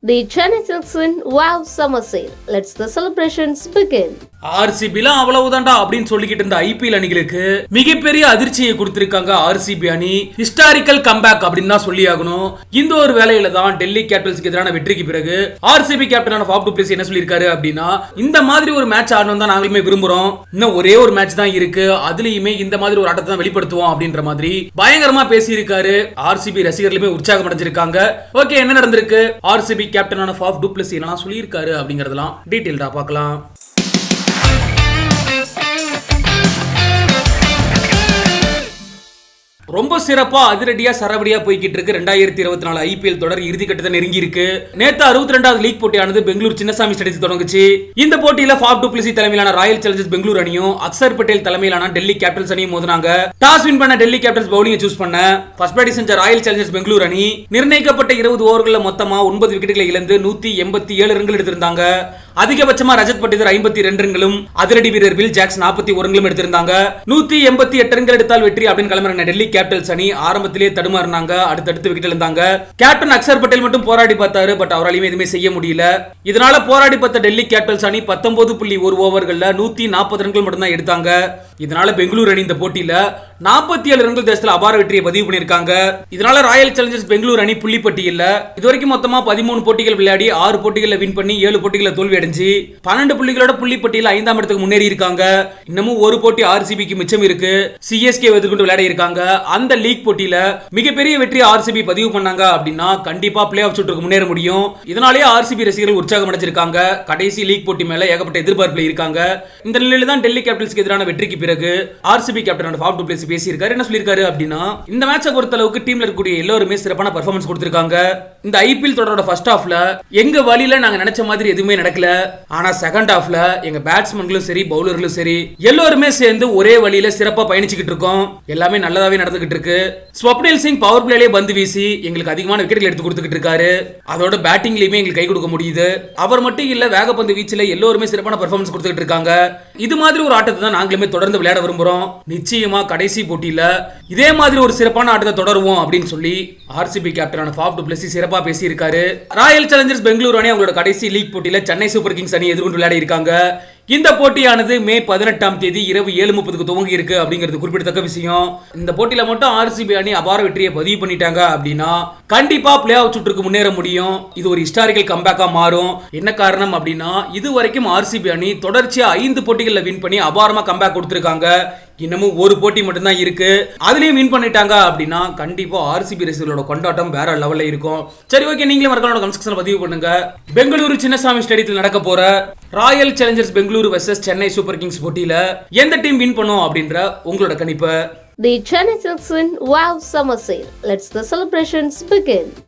The Chennai Silks win, wow, summer sale. Let's the celebrations begin. ஆர்சிபிலாம் அவ்வளவுதான்டா அப்படின்னு சொல்லிக்கிட்டு இருந்த IPL அணிகளுக்கு மிகப்பெரிய அதிர்ச்சியை கொடுத்திருக்காங்க ஆர்சிபி அணி. ஹிஸ்டாரிக்கல் கம்பேக் அப்படின்னு தான் சொல்லி ஆகணும். இந்த ஒரு வேலையில தான் டெல்லி கேபிட்டல்ஸ்க்கு எதிரான வெற்றிக்கு பிறகு ஆர்சிபி கேப்டனான ஃபாஃப் டு பிளேசி என்ன சொல்லியிருக்காரு அப்படின்னா, இந்த மாதிரி ஒரு மேட்ச் ஆடணும் தான் நாங்களுமே விரும்புறோம். இன்னும் ஒரே ஒரு மேட்ச் தான் இருக்கு, அதுலயுமே இந்த மாதிரி ஒரு ஆட்டத்தை தான் வெளிப்படுத்துவோம் அப்படின்ற மாதிரி பயங்கரமா பேசியிருக்காரு. ஆர்சிபி ரசிகர்களுமே உற்சாகம் அடைஞ்சிருக்காங்க. ஓகே, என்ன நடந்திருக்கு, ஆர்சிபி கேப்டனான ஃபாஃப் டு பிளேசி என்ன சொல்லியிருக்காரு அப்படிங்கறதெல்லாம் டீடைல்டா பார்க்கலாம். ரொம்ப சிறப்பா அதிரடியா சரவடியா போய்கிட்டு இருக்கு 2024 ஐபிஎல் தொடர் இறுதி கட்டத்தை நெருங்கி இருக்கு. நேத்து 62வது லீக் போட்டியானது பெங்களூர் சின்னசாமி ஸ்டேடியத்தில் தொடங்குச்சு. இந்த போட்டியில ஃபாஃப் டு பிளேசி தலைமையிலான ராயல் சேலஞ்சர்ஸ் பெங்களூர் அணியும் அக்சர் பட்டேல் தலைமையிலான டெல்லி கேபிட்டல்ஸ் அணியும் மோதினாங்க. டாஸ் வின் பண்ண டெல்லி கேபிட்டல்ஸ் பவுலிங் சூஸ் பண்ண ஃபர்ஸ்ட் பேட்டிங் செஞ்ச ராயல் சேலஞ்சர்ஸ் பெங்களூர் அணி நிர்ணயிக்கப்பட்ட 20 ஓவர்கள்ல மொத்தமா 9 விக்கெட்டுகளை இழந்து 187 ரன்கள் எடுத்திருந்தாங்க. அதிகபட்சமா ரஜத் பட்டிதர் 52 ரன்களும் அதிரடி வீரர் வில் ஜாக்ஸ் 41 ரன்களும் எடுத்திருந்தாங்க. 188 ரன்கள் எடுத்தால் வெற்றி அப்படின்னு கிளம்பின டெல்லி கேபிட்டல்ஸ் அணி ஆரம்பத்திலேயே தடுமாறினாங்க. அடுத்தடுத்து விக்கெட் இழந்தாங்க. கேப்டன் அக்சர் பட்டேல் மட்டும் போராடி பார்த்தாரு, பட் அவராலையுமே எதுவுமே செய்ய முடியல. இதனால போராடி பார்த்த டெல்லி கேபிட்டல்ஸ் அணி 19.1 ஓவர்கள்ல 140 ரன்கள் மட்டும் தான் எடுத்தாங்க. இதனால பெங்களூர் அணி இந்த போட்டியில 47 ரன்கள் தேசத்தில் அபார வெற்றியை பதிவு பண்ணிருக்காங்க. இதனால ராயல் சேலஞ்சர்ஸ் பெங்களூர் அணி புள்ளி பட்டியல்ல இதுவரைக்கும் மொத்தமா 13 போட்டிகள் விளையாடி 6 போட்டிகளில் வின் பண்ணி 7 போட்டிகளில் தோல்வி அடைஞ்சு 12 புள்ளிகளோட புள்ளி பட்டியல் 5ஆம் இடத்துக்கு முன்னேறி இருக்காங்க. இன்னமும் ஒரு போட்டி ஆர்சிபிக்கு மிச்சம் இருக்கு. சிஎஸ்கே எதிர்கொண்டு விளையாட இருக்காங்க. அந்த லீக் போட்டியில மிகப்பெரிய வெற்றி ஆர்சிபி பதிவு பண்ணாங்க அப்படின்னா கண்டிப்பா பிளே ஆஃப் சுற்றுக்கு முன்னேற முடியும். இதனாலேயே ஆர்சிபி ரசிகர்கள் உற்சாகம் அடைஞ்சிருக்காங்க. கடைசி லீக் போட்டி மேல ஏகப்பட்ட எதிர்பார்ப்புல இருக்காங்க. இந்த நிலையில தான் டெல்லி கேபிட்டல்ஸ்க்கு எதிரான வெற்றிக்கு பிறகு RCB captain Faf to Plessis பேசியிருக்காரு. என்ன சொல்லியிருக்காரு அப்படின்னா, இந்த மேட்சை பொறுத்த அளவுக்கு டீம்ல இருக்கக்கூடிய எல்லாருமே சிறப்பான பெர்ஃபார்மன்ஸ் கொடுத்திருக்காங்க. இந்த ஐபிஎல் தொடரோட ஃபர்ஸ்ட் ஹாஃப்ல எங்க வழியில நாங்க நினைச்ச மாதிரி எதுவுமே நடக்கல. ஆனா செகண்ட் ஹாஃப்ல எங்க பேட்ஸ்மேன்களும் சரி பவுலர்களும் சரி எல்லாருமே சேர்ந்து ஒரே வழியில சிறப்பா பயணிச்சுக்கிட்டு இருக்கோம். எல்லாமே நல்லதாவே நடந்துகிட்டு இருக்கு. ஸ்வப்னில் சிங் பவர் பிளேலே பந்து வீசி எங்களுக்கு அதிகமான விக்கெட்கள் எடுத்து கொடுத்துக்கிட்டு இருக்காரு. அதோட பேட்டிங்லயுமே எங்களுக்கு கை கொடுக்க முடியுது. அவர் மட்டும் இல்ல, வேகப்பந்து வீச்சுல எல்லாருமே சிறப்பான பெர்ஃபார்மன்ஸ் கொடுத்துக்கிட்டு இருக்காங்க. இது மாதிரி ஒரு ஆட்டத்தை தான் நாங்களுமே தொடர்ந்து விளையாட விரும்புறோம். நிச்சயமா கடைசி போட்டியில இதே மாதிரி ஒரு சிறப்பான ஆட்டத்தை தொடருவோம் அப்படின்னு சொல்லி ஆர்சிபி கேப்டனான ஃபாஃப் டு பிளேசி சிறப்பா பேசி இருக்காரு. ராயல் சேலஞ்சர்ஸ் பெங்களூர் அணி அவங்களோட கடைசி லீக் போட்டியில சென்னை சூப்பர் கிங்ஸ் அணி எதிர்கொண்டு விளையாடி இருக்காங்க. இந்த போட்டியானது மே 18ஆம் தேதி இரவு 7:30க்கு துவங்கி இருக்கு அப்படிங்கிறது குறிப்பிடத்தக்க விஷயம். இந்த போட்டியில மட்டும் ஆர்சிபி அணி அபார வெற்றியை பதிவு பண்ணிட்டாங்க அப்படின்னா கண்டிப்பா பிளே ஆஃப் சுற்றுக்கு முன்னேற முடியும். இது ஒரு ஹிஸ்டாரிக்கல் கம்பேக்கா மாறும். என்ன காரணம் அப்படின்னா, இது வரைக்கும் ஆர்சிபி அணி தொடர்ச்சியா 5 போட்டிகளில் வின் பண்ணி அபாரமா கம்பேக் கொடுத்திருக்காங்க. இன்னமும் ஒரு போட்டி மட்டும் தான் இருக்கு. அதுலயும் வின் பண்ணிட்டாங்க அப்படின்னா கண்டிப்பா ஆர்சிபி ரசிகர்களோட கொண்டாட்டம் வேற லெவல்ல இருக்கும். சரி, ஓகே, நீங்களே மறக்காம கமெண்ட் செக்ஷன்ல பதிவு பண்ணுங்க. பெங்களூரு சின்னசாமி ஸ்டேடியத்தில் நடக்க போற Royal Challengers Bengaluru versus Chennai super Kings போட்டியில எந்த டீம் வின் பண்ணும் அப்படின்ற உங்களோட கணிப்பு. The Chennai Silks win, wow, summer sale. Let's the celebrations begin.